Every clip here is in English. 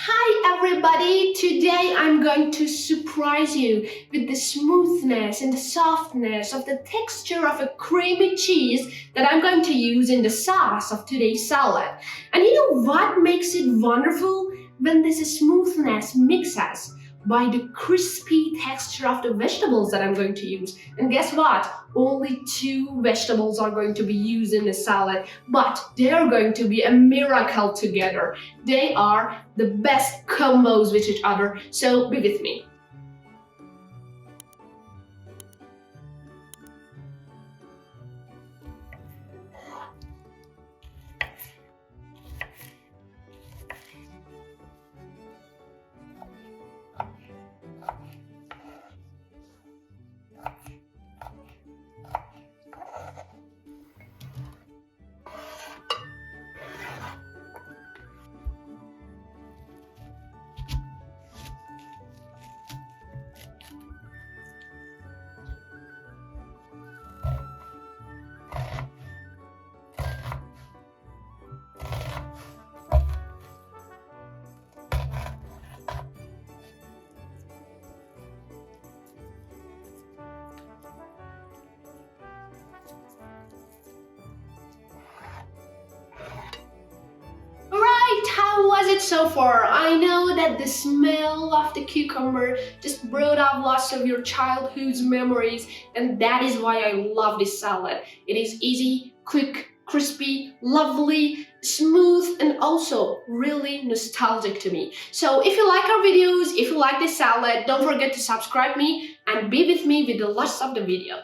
Hi everybody! Today I'm going to surprise you with the smoothness and the softness of the texture of a creamy cheese that I'm going to use in the sauce of today's salad. And you know what makes it wonderful? When this smoothness mixes by the crispy texture of the vegetables that I'm going to use. And guess what? Only two vegetables are going to be used in the salad, but they're going to be a miracle together. They are the best combos with each other, so be with me. How was it so far? I know that the smell of the cucumber just brought up lots of your childhood's memories, and that is why I love this salad. It is easy, quick, crispy, lovely, smooth, and also really nostalgic to me. So if you like our videos, if you like this salad, don't forget to subscribe me and be with me with the rest of the video.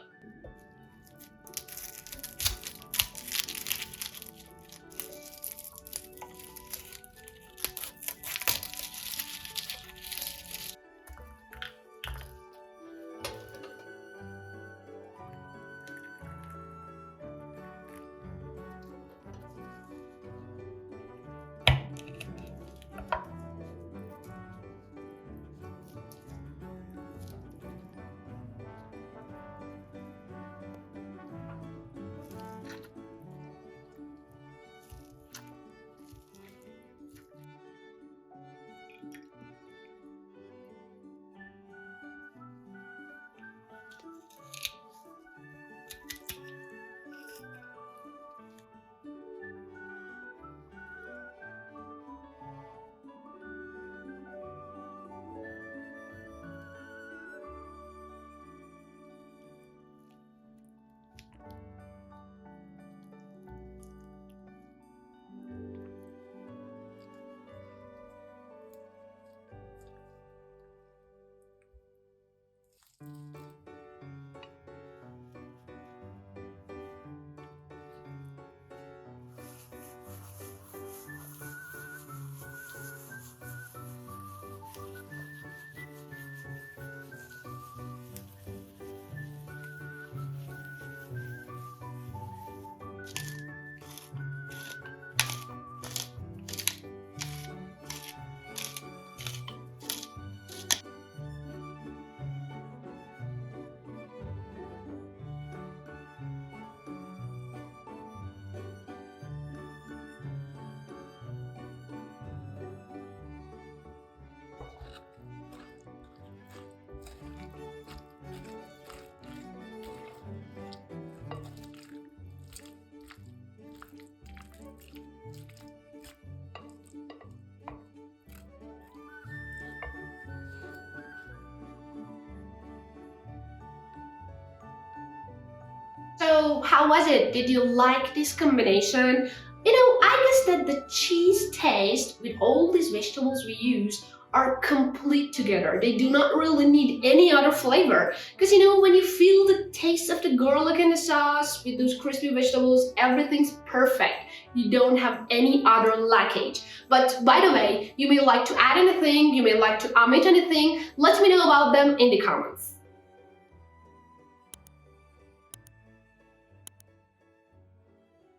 So how was it? Did you like this combination? I guess that the cheese taste with all these vegetables we use are complete together. They do not really need any other flavor. Because when you feel the taste of the garlic in the sauce with those crispy vegetables, everything's perfect. You don't have any other lackage. But by the way, you may like to add anything, you may like to omit anything. Let me know about them in the comments.